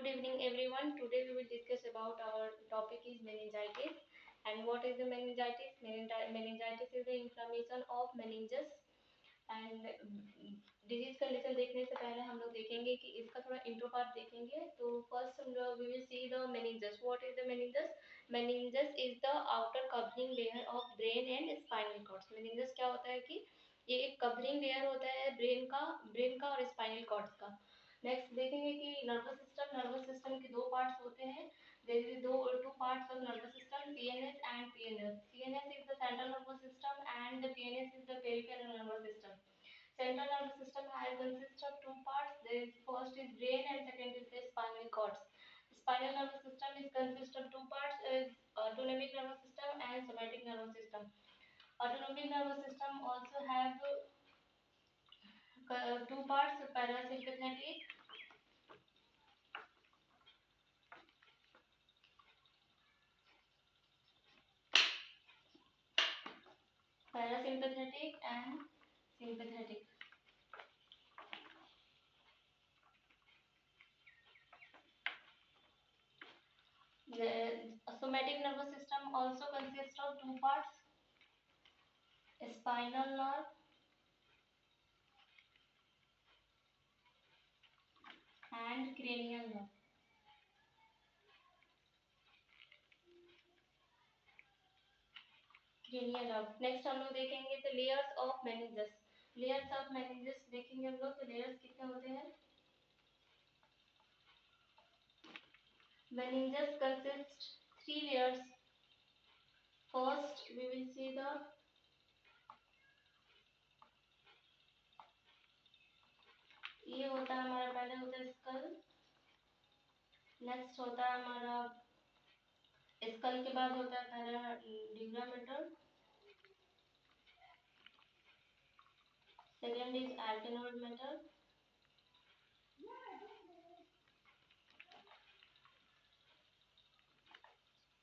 Good evening everyone. Today we will discuss about our topic is meningitis. And what is the meningitis? Meningitis is the inflammation of meninges and disease condition देखने से पहले हम लोग देखेंगे कि इसका थोड़ा इंट्रो पार्ट देखेंगे. तो फर्स्ट हम लोग we will see the meninges. What is the meninges? Meninges is the outer covering layer of brain and spinal cords. meninges क्या होता है कि ये एक कवरिंग लेयर होता है ब्रेन का और स्पाइनल कॉर्ड्स का. नेक्स्ट देखेंगे कि नर्वस सिस्टम के दो पार्ट्स होते हैं. There is two parts of nervous system, CNS and PNS. CNS is the central nervous system and the PNS is the peripheral nervous system. Central nervous system has consists of two parts. There is first is brain and second is the spinal cords. Spinal nervous system is consist of two parts, is autonomic nervous system and somatic nervous system. Autonomic nervous system also have two parts, parasympathetic and sympathetic. The somatic nervous system also consists of two parts, spinal nerve and cranial nerve. Cranial nerve. Next हम लोग देखेंगे तो layers of meninges. Layers of meninges देखेंगे हम लोग. तो layers कितने होते हैं? Meninges consist three layers. First we will see the ये होता है हमारा, पहले होता है स्कल. नेक्स्ट होता है हमारा स्कल के बाद होता है पहला dura mater. Second is arachnoid mater.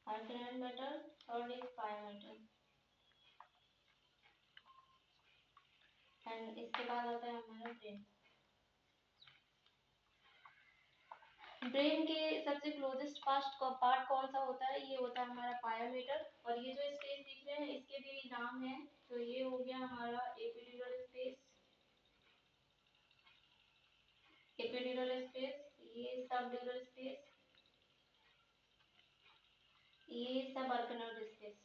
Arachnoid mater. Third is pia mater. And इसके बाद आता है हमारा ब्रेन. ब्रेन के सबसे क्लोजेस्ट पार्ट कौन सा होता है? ये होता है हमारा पायोमीटर. और ये जो स्पेस दिख रहे हैं इसके भी नाम है. तो ये हो गया हमारा एपिड्यूरल स्पेस. एपिड्यूरल स्पेस, ये सबड्यूरल स्पेस, ये सब आर्कनोइड स्पेस.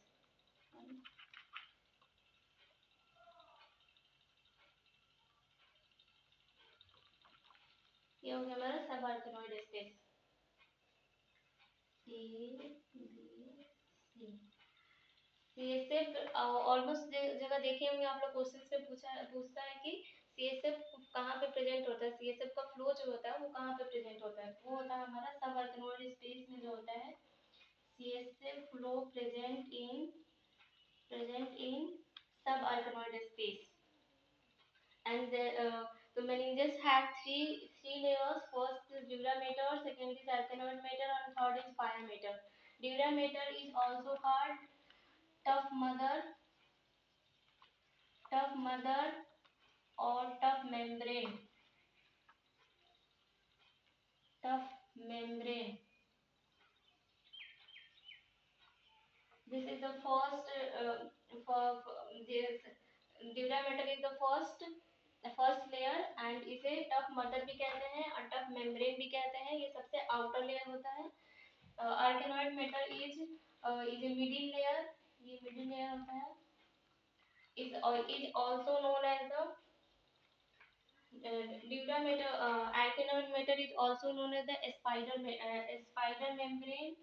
ये हो गया हमारा सब आर्कनोइड स्पेस. सीएसएफ ऑलमोस्ट जगह देखे होंगे आप लोग, क्वेश्चन से पूछता है कि सीएसएफ कहाँ पे प्रेजेंट होता है. सीएसएफ का फ्लो जो होता है वो कहाँ पे प्रेजेंट होता है? वो होता है हमारा सब आर्कनोइड स्पेस में जो होता है. CSF flow present in subarachnoid space. And the meninges have three layers. First is dura mater, second is arachnoid mater, and third is pia mater. Dura mater is also called tough mother or tough membrane. Tough membrane. This is the first for this dura mater is the first layer and इसे tough mother भी कहते हैं और tough membrane भी कहते हैं. ये सबसे आउटर लेयर होता है. आर्केनॉइड मेटर इज मिडिल लेयर. ये मिडिल लेयर होता है. is also known as the dura mater. Arachnoid matter is also known as the spider membrane.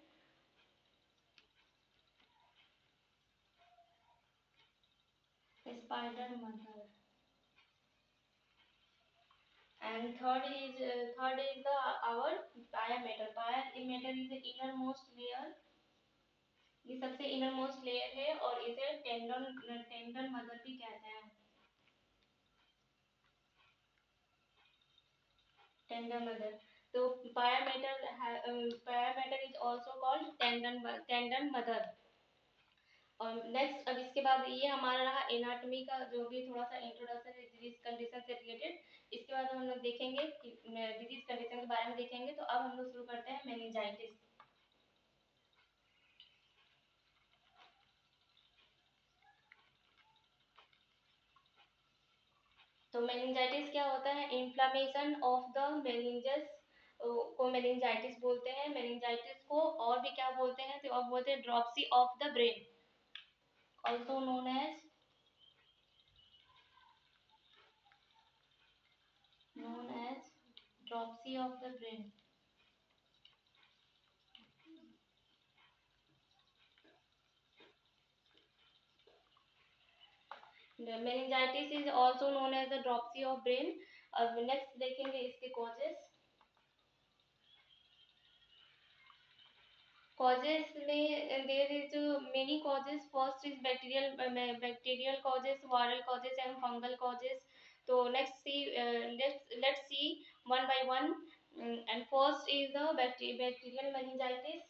Spider mother. And third is the our pia mater. Pia mater is the innermost layer. ये सबसे innermost layer है और इसे tendon mother भी कहते हैं. Tender mother. तो pia mater is also called tender mother. और नेक्स्ट अब इसके बाद ये हमारा रहा एनाटॉमी का जो भी थोड़ा सा इंट्रोडक्शन है डिजीज कंडीशन से रिलेटेड. इसके बाद हम लोग देखेंगे कि डिजीज कंडीशन के बारे में देखेंगे. तो अब हम लोग शुरू करते तो मेनिंजाइटिस क्या होता है, इन्फ्लामेशन ऑफ द मेनिंजस को मेनिंजाइटिस बोलते हैं। मेनिंजाइटिस को और भी क्या बोलते हैं, तो और बोलते हैं dropsy of the brain, also known as dropsy of the brain. Meningitis is also known as the dropsy of brain. अब नेक्स्ट देखेंगे इसके कॉजेस। Causes में there is many causes. First is bacterial causes, viral causes and fungal causes. So let's see one by one. And first is the bacterial meningitis.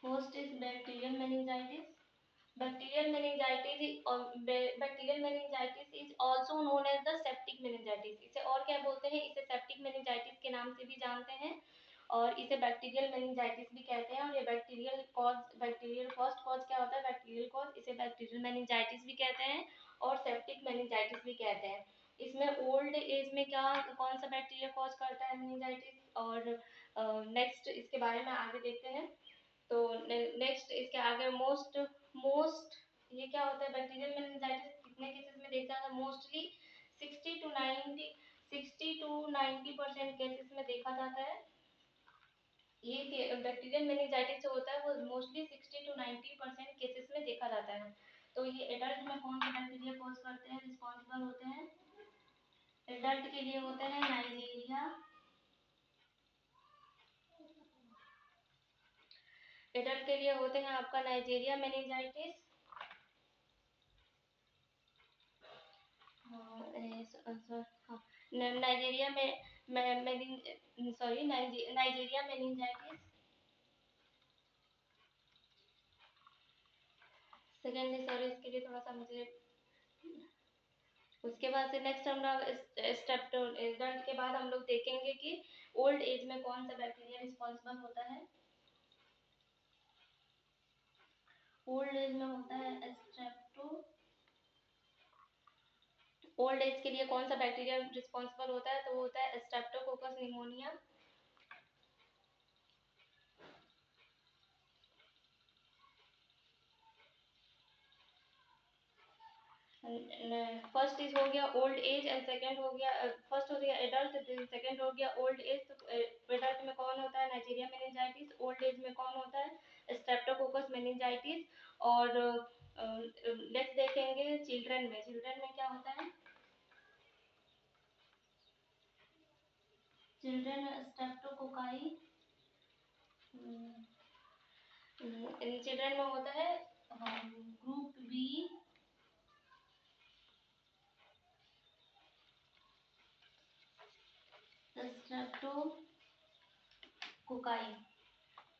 First is bacterial meningitis. Bacterial meningitis is also known as the septic meningitis. इसे और क्या बोलते हैं, इसे septic meningitis के नाम से भी जानते हैं और इसे बैक्टीरियल मेनिंजाइटिस भी कहते हैं। और ये बैक्टीरियल फर्स्ट कॉज क्या होता है, बैक्टीरियल कॉज, इसे बैक्टीरियल मेनिंजाइटिस भी कहते हैं और सेप्टिक मेनिंजाइटिस भी कहते हैं। इसमें ओल्ड एज में क्या कौन सा बैक्टीरिया कॉज करता है मेनिंजाइटिस, और नेक्स्ट इसके बारे में आगे देखते हैं। तो नेक्स्ट इसके आगे मोस्ट मोस्ट ये क्या होता है, बैक्टीरियल मेनिंजाइटिस कितने केसेस में देखा जाता है, मोस्टली 60 to 90% केसेस में देखा जाता है। ये बैक्टीरियल मेनिंजाइटिस जो होता है वो मोस्टली 60 to 90% केसेस में देखा जाता है। तो ये एडल्ट में कौन से बैक्टीरिया कॉज करते हैं, रिस्पॉन्सिबल होते हैं, एडल्ट के लिए होते हैं नाइजीरिया, एडल्ट के लिए होते हैं आपका नाइजीरिया मेनिंजाइटिस, नाइजीरिया में sorry Nigeria meningitis. Secondly sorry इसके लिए थोड़ा सा मुझे। उसके बाद से नेक्स्ट हम लोग स्टेप्टोडेंट के बाद हम लोग देखेंगे कि ओल्ड एज में कौन सा बैक्टीरिया रिस्पॉन्सिबल होता है। ओल्ड एज में होता है स्ट्रेप्टो, ओल्ड एज के लिए कौन सा बैक्टीरिया रिस्पॉन्सिबल होता है, तो वो होता है स्ट्रेप्टोकोकस निमोनिया। फर्स्ट इज हो गया ओल्ड एज एंड सेकंड हो गया, फर्स्ट हो गया एडल्ट, सेकंड हो गया ओल्ड एज। तो एडल्ट में कौन होता है नाइजीरिया मेनिंजाइटिस, ओल्ड एज में कौन होता है स्ट्रेप्टोकोकस मेनिंजाइटिस। और नेक्स्ट देखेंगे चिल्ड्रन में, चिल्ड्रन में क्या होता है, चिल्ड्रन स्ट्रेप्टोकोकाई, चिल्ड्रन में होता है ग्रुप बी स्ट्रेप्टोकोकाई।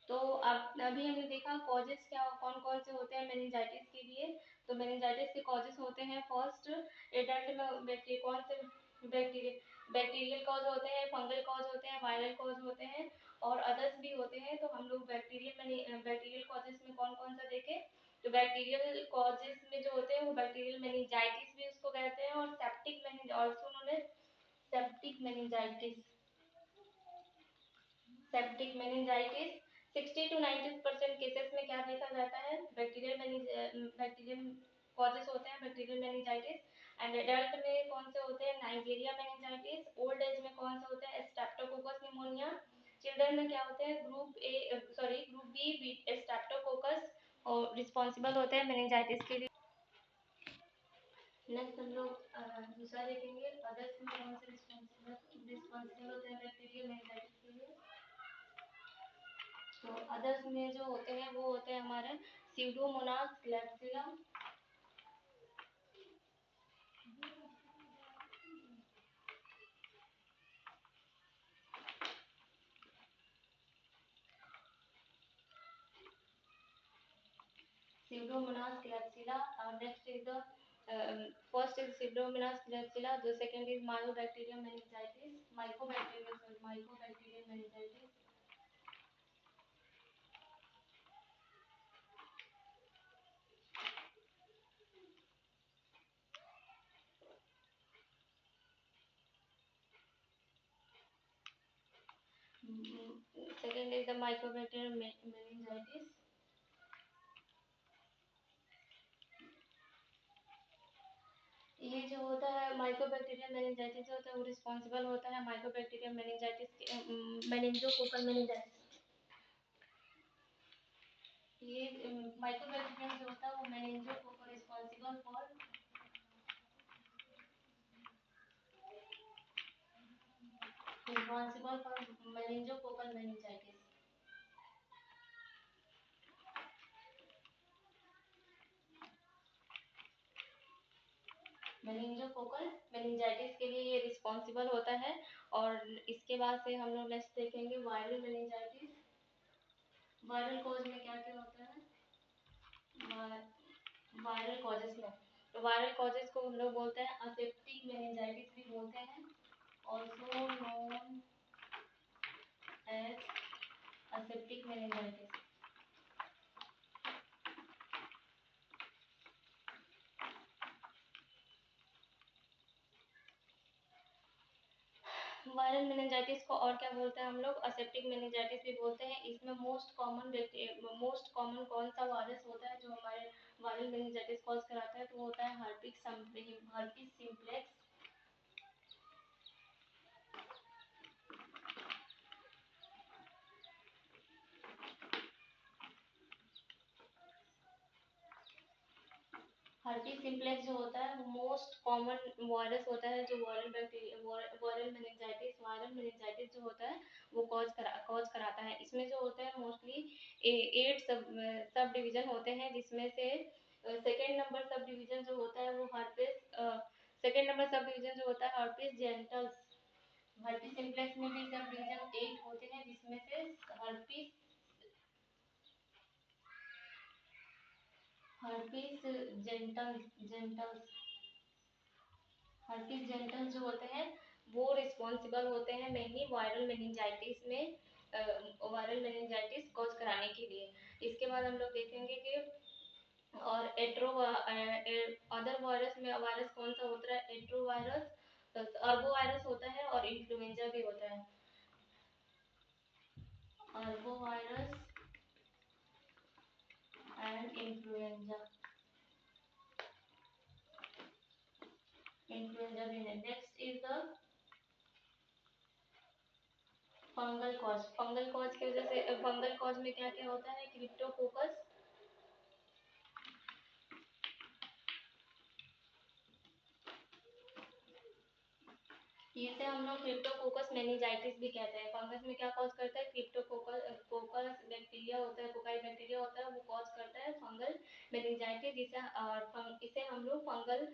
तो अब अभी हमने देखा कॉजेस क्या कौन कौन से होते हैं मेनिंजाइटिस के लिए। तो मेनिंजाइटिस के कॉजेस होते हैं फर्स्ट एडल्ट में बैक्टीरिया, कौन से बैक्टीरियल कॉज होते हैं, फंगल कॉज होते हैं, वायरल कॉज होते हैं और अदर्स भी होते हैं। तो हम लोग बैक्टीरियल कॉजेस में कौन कौन सा देखें, तो बैक्टीरियल कॉजेस में जो होते हैं वो बैक्टीरियल मेनिंजाइटिस भी उसको कहते हैं और septic also known as septic meningitis. Septic meningitis 60 to 90% cases में क्या देखा जाता है, बैक्टीरियल कॉजेस होते हैं बैक्टीरियल मेनिंजाइटिस। एंड एडल्ट में कौन से होते हैं नाइजीरिया मेनिंजाइटिस, ओल्ड एज में कौन से होते हैं स्ट्रेप्टोकोकस निमोनिया, चिल्ड्रन में क्या होते हैं ग्रुप बी स्ट्रेप्टोकोकस और रिस्पॉन्सिबल होते हैं मेनिंजाइटिस के लिए। नेक्स्ट हम लोग दूसरा देखेंगे अदर्स में कौन से रिस्पॉन्सिबल होते हैं बैक्टीरियल मेनिंजाइटिस के लिए। तो अदर्स में जो होते हैं वो होते हैं हमारे Pseudomonas क्लैप्सिला, Pseudomonas clapsula. Next is the First is Pseudomonas calypsa, the second is Mycobacterium meningitis, Mycobacterium meningitis. Second is the Mycobacterium meningitis. ये जो होता है माइकोबैक्टीरियम मेनिंजाइटिस जो होता है वो रिस्पॉन्सिबल होता है माइकोबैक्टीरियम मेनिंजाइटिस मेनिंजोकोकल मेनिंजाइटिस। ये माइकोबैक्टीरियम जो होता है वो meningococcal responsible for meningococcal meningitis. Meningococcal meningitis के लिए ये रिस्पॉन्सिबल होता है। और इसके बाद से हम लोग नेक्स्ट देखेंगे वायरल मेनिंजाइटिस। वायरल कॉज में क्या क्या होता है वायरल कॉजेस में? तो वायरल कॉजेस को हम लोग बोलते हैं असेप्टिक मेनिंजाइटिस भी बोलते हैं, also known as aseptic meningitis. Viral meningitis को और क्या बोलते हैं हम लोग? असेप्टिक मेनिंजाइटिस भी बोलते हैं। इसमें मोस्ट कॉमन कौन सा वायरस होता है जो हमारे वायरल मेनिंजाइटिस कॉज कराता है? तो वो होता है हर्पिक सिम्प्लेक्स। हर्पिक सिम्प्लेक्स जो होता है वो मोस्ट कॉमन वायरस होता है जो वायरल मेनिंजाइटिस जो होता है वो कॉज कराता है। इसमें जो होता है मोस्टली 8 सब डिवीजन होते हैं, जिसमें से सेकेंड नंबर सब डिवीजन जो होता है वो सेकेंड नंबर सब डिवीजन जो होता है हर्पिस जेंटल्स। हर्पिस सिम्प्लेक्स में भी सब डिवीजन 8 होते हैं, जिसमें से हर्पिस हर्पिस जेंटल्स हर्पिस जेंटल जो होते हैं वो रिस्पॉन्सिबल होते हैं मेनली वायरल मेनिंजाइटिस कॉज कराने के लिए। इसके बाद हम लोग देखेंगे कि और अदर वायरस में वायरस कौन सा होता है? एट्रो वायरस, अर्बो वायरस होता है और इन्फ्लुएंजा भी होता है। अर्बो वायरस एंड इन्फ्लुएंजा भी है। Next is the fungal cause की वजह से फंगल कॉज में क्या क्या होता है? क्रिप्टोकोकस, इसे हम लोग क्रिप्टोकोकस मेनिंजाइटिस भी कहते हैं। फंगस में क्या कॉज करता है? क्रिप्टोकोकस कोकस बैक्टीरिया होता है, कोकाई बैक्टीरिया होता है, वो कॉज करता है फंगल मेनिंजाइटिस। इसे हम लोग फंगल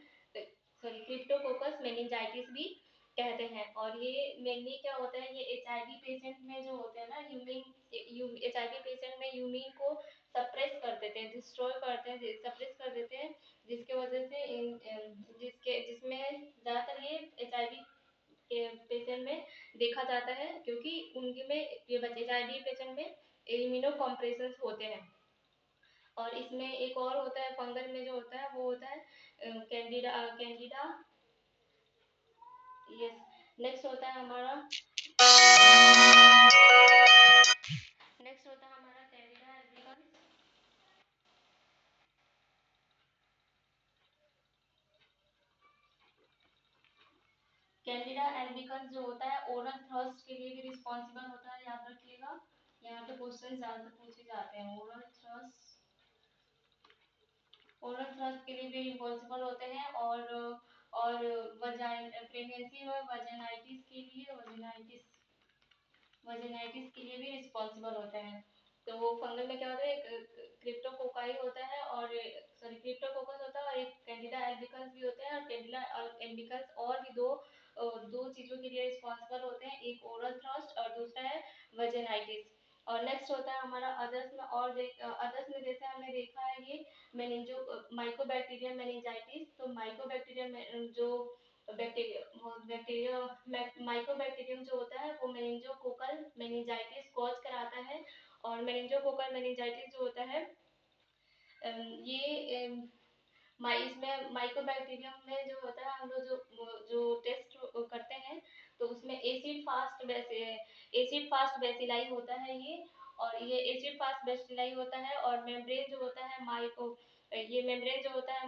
सॉरी क्रिप्टोकोकस मेनिंजाइटिस भी कहते हैं। और ये मेनली क्या होता है? ये एचआईवी पेशेंट में जो होते हैं ना एचआईवी पेशेंट में यूमिन को सप्रेस कर देते हैं, डिस्ट्रॉय करते हैं, सप्रेस कर देते हैं, जिसके वजह से जिसमें ज्यादातर ये एचआईवी के पेशेंट में देखा जाता है, क्योंकि उनके में ये बच्चे एचआईवी पेशेंट में इम्यूनो कॉम्प्रेशंस होते हैं। और इसमें एक और होता है फंगल में जो होता है वो होता है कैंडिडा। यस। नेक्स्ट होता है हमारा कैंडिडा एल्बिकन्स। कैंडिडा एल्बिकन्स जो होता है ओरल थ्रस्ट के लिए भी रिस्पॉन्सिबल होता है, याद रखिएगा। यहाँ पे क्वेश्चन ज्यादा पूछे जाते हैं। ओरल थ्रस्ट के लिए भी रिस्पॉन्सिबल होते हैं। और प्रेगनेंसी में वजाइनाइटिस के लिए भी रिस्पॉन्सिबल होते हैं। तो वो फंगल में क्या होता है? क्रिप्टोकोकाई होता है और सॉरी क्रिप्टोकोकस होता है और एक कैंडिडा एल्बिकन्स भी होते हैं। और कैंडिडा एल्बिकन्स और भी दो चीजों के लिए रिस्पॉन्सिबल होते हैं, एक ओरल थ्रस्ट और दूसरा है वजाइनाइटिस। और नेक्स्ट होता है हमारा अदर्स में। अदर्स में जैसे हमने देखा है ये माइकोबैक्टीरियम मेनिंजाइटिस। तो माइकोबैक्टीरियम जो बैक्टीरिया बैक्टीरिया माइकोबैक्टीरियम जो होता है वो मेनिंजोकोकल मेनिंजाइटिस कॉज कराता है। और मेनिंजोकोकल मेनिंजाइटिस जो होता है ये इसमें माइकोबैक्टीरियम में जो होता है हम लोग जो जो टेस्ट करते हैं तो उसमें एसिड फास्ट बेसिलाई होता है ये। और ये एसिड फास्ट बेसिलाई होता है और मेम्ब्रेन जो होता है ये मेम्ब्रेन जो होता है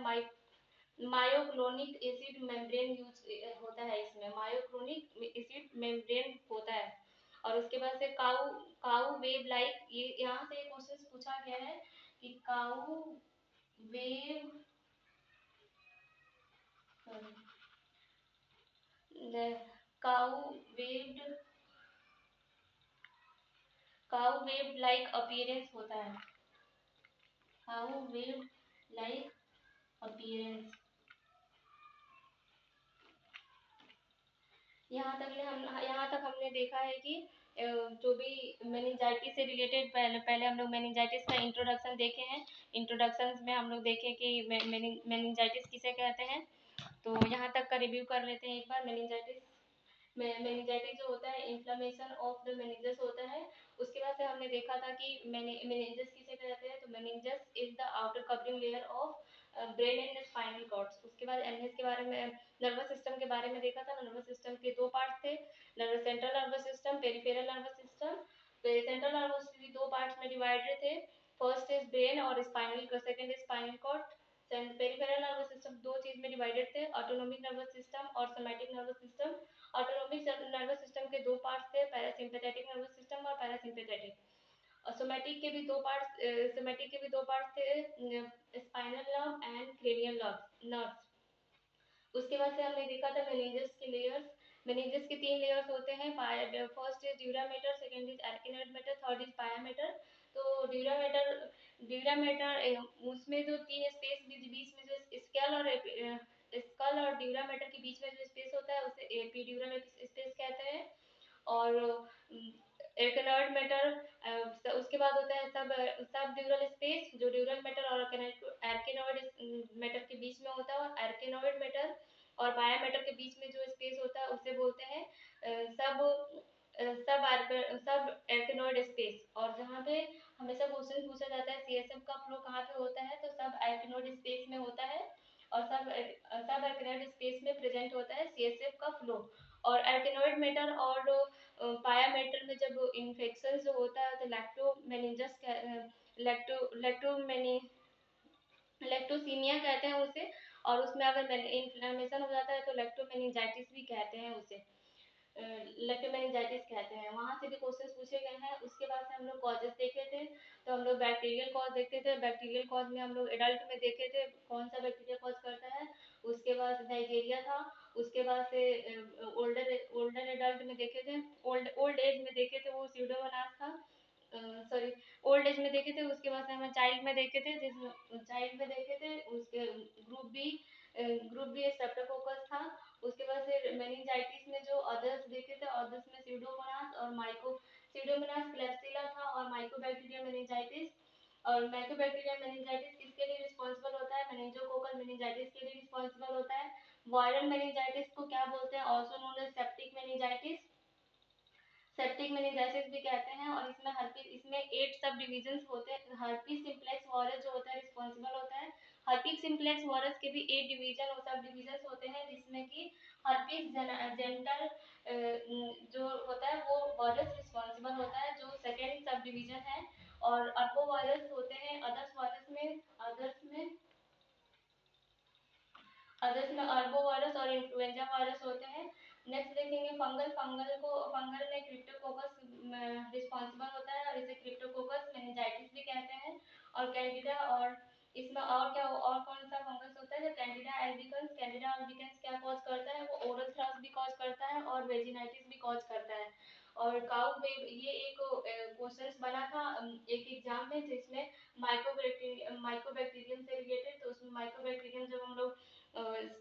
मायोक्लोनिक एसिड मेम्ब्रेन यूज होता है। इसमें मायोक्लोनिक एसिड मेम्ब्रेन होता है। और उसके बाद से काउ काउ वेव लाइक, ये यहाँ से क्वेश्चन पूछा गया है कि cow wave cow waived cow waived like appearance होता है। Cow waived like appearance. यहाँ तक हमने देखा है कि जो भी मेनिंजाइटिस से रिलेटेड पहले हम लोग मेनिंजाइटिस का इंट्रोडक्शन देखे हैं। इंट्रोडक्शन में हम लोग देखे कि मेनिंजाइटिस किसे कहते हैं। तो यहाँ तक का रिव्यू कर लेते हैं एक बार। मेनिंजाइटिस जो होता है इन्फ्लेमेशन ऑफ द मेनिंजस होता है। उसके बाद से हमने देखा था कि मेनिंजस किसे कहते हैं। तो meninges is the outer covering layer of brain and spinal cords. उसके बाद एमएस के बारे में, नर्वस सिस्टम के बारे में देखा था। नर्वस सिस्टम के दो पार्ट थे, central nervous system, peripheral nervous system. Central nervous system दो पार्ट्स में डिवाइडेड थे। फर्स्ट इज ब्रेन और spinal, second is spinal cord. Peripheral nervous system दो चीज में डिवाइडेड थे, ऑटोनोमिक नर्वस सिस्टम और somatic nervous system. Autonomic nervous system के दो पार्ट्स थे, पैरासिम्पैथेटिक नर्वस सिस्टम और पैरासिम्पैथेटिक। और सोमैटिक के भी दो पार्ट्स थे, spinal nerve and cranial nerve. उसके बाद से हमने देखा था मेनिंजस के लेयर्स। मेनिंजस के तीन लेयर्स होते हैं। First is dura mater, second is arachnoid mater, third is pia mater. तो ड्यूरामेटर ड्यूरामेटर उसमें जो तीन स्पेस बीच में जो स्कल और ड्यूरामेटर के बीच में जो स्पेस होता है उसे एपिड्यूरल स्पेस कहते हैं। और एर्केनॉइड मैटर उसके बाद होता है सब ड्यूरल स्पेस, जो ड्यूरल मैटर और एर्केनॉइड मैटर के बीच में होता है। और एर्केनॉइड मैटर और बाया मैटर के बीच में जो स्पेस होता है उसे बोलते हैं सब एर्केनॉइड स्पेस। और जहाँ पे हमेशा क्वेश्चन पूछा जाता है सीएसएफ का फ्लो कहाँ पे होता है, तो सब एर्केनॉइड स्पेस में होता है। और सब एर्केनॉइड स्पेस में प्रेजेंट होता है सीएसएफ का फ्लो। और एर्केनॉइड मैटर और पायामेटर में जब इन्फेक्शन जो होता है तो लैक्टोसीमिया कहते हैं उसे। और उसमें अगर इन्फ्लेमेशन हो जाता है तो लैक्टोमेनिंजाइटिस भी कहते हैं उसे, लेप्टोमेनिंजाइटिस कहते हैं। वहाँ से भी क्वेश्चन पूछे गए हैं। उसके बाद से हम लोग कॉजेस देखे थे। तो हम लोग बैक्टीरियल कॉज देखते थे। बैक्टीरियल कॉज में हम लोग एडल्ट में देखे थे कौन सा बैक्टीरिया कॉज करता है। उसके बाद नाइजीरिया था। उसके बाद से ओल्डर एडल्ट में देखे थे, ओल्ड एज में देखे थे वो स्यूडोमोनास था। सॉरी, ओल्ड एज में देखे थे। उसके बाद से हमें चाइल्ड में देखे थे, उसके ग्रुप बी स्ट्रेप्टोकोकस था। उसके बाद से मेनिंजाइटिस में जो अदर्स देखे थे, अदर्स में स्यूडोमोनास और स्यूडोमोनास क्लैप्सिला था और माइकोबैक्टीरियम मेनिंजाइटिस। और माइकोबैक्टीरियम मेनिंजाइटिस किसके लिए रिस्पांसिबल होता है, मेनिंजोकोकल मेनिंजाइटिस के लिए रिस्पांसिबल होता है। वायरल मेनिंजाइटिस को क्या बोलते हैं, also known as septic meningitis, septic meningitis भी कहते हैं। और इसमें 8 सब डिविजन्स होते हैं। हर्पीज सिम्प्लेक्स वायरस जो होता है रिस्पांसिबल होता है। हर्पीज सिम्प्लेक्स वायरस के भी 8 डिवीजन और सब डिविजन्स होते हैं, जिसमें कि हर्पीज जेंटल जो होता है वो वायरस रिस्पांसिबल होता है, जो सेकेंड सब डिवीजन है। और अर्बो वायरस होते हैं अदर्स में अर्बो वायरस और इन्फ्लुएंजा वायरस होते हैं। नेक्स्ट देखेंगे फंगल में क्रिप्टोकोकस रिस्पांसिबल होता है और इसे क्रिप्टोकोकस मेनिंजाइटिस भी कहते हैं। और कैंडिडा, और इसमें और कौन सा फंगस होता है, कैंडिडा अल्बिकन्स क्या कॉज करता है, वो ओरल थ्रश भी कॉज करता है और वेजिनाइटिस भी कॉज करता है। और काउ वेव, ये एक क्वेश्चन बना था एक एग्जाम में, जिसमें माइकोबैक्टीरियम से रिलेटेड। तो उसमें माइकोबैक्टीरियम जब हम लोग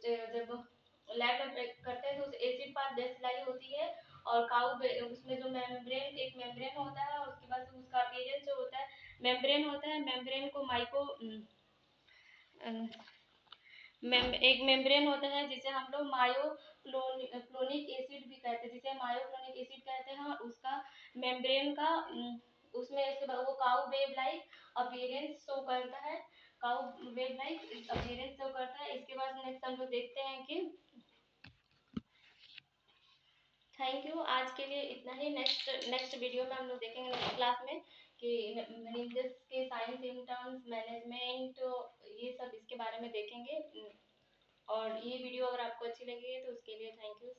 जब लैब में करते हैं तो उस एसिड पाथ बेसिलाई होती है। और उसमें जो मेम्ब्रेन होता है और उसके बाद उसका अपीयरेंस जो होता है, मेम्ब्रेन होता है। मेम्ब्रेन को एक मेम्ब्रेन होता है जिसे हम लोग क्लोनिक एसिड भी कहते हैं, जिसे मायोक्लोनिक एसिड कहते हैं। उसका मेम्ब्रेन का उसमें इसके बाद वो cow web like appearance show करता है, cow web like appearance show करता है। इसके बाद नेक्स्ट हम लोग देखते हैं कि थैंक यू, आज के लिए इतना ही। नेक्स्ट नेक्स्ट वीडियो में हम लोग देखेंगे नेक्स्ट क्लास में कि मेनिंजेस के साइन सिम्टम्स, मैनेजमेंट, ये सब इसके बारे में देखेंगे। और ये वीडियो अगर आपको अच्छी लगी है तो उसके लिए थैंक यू।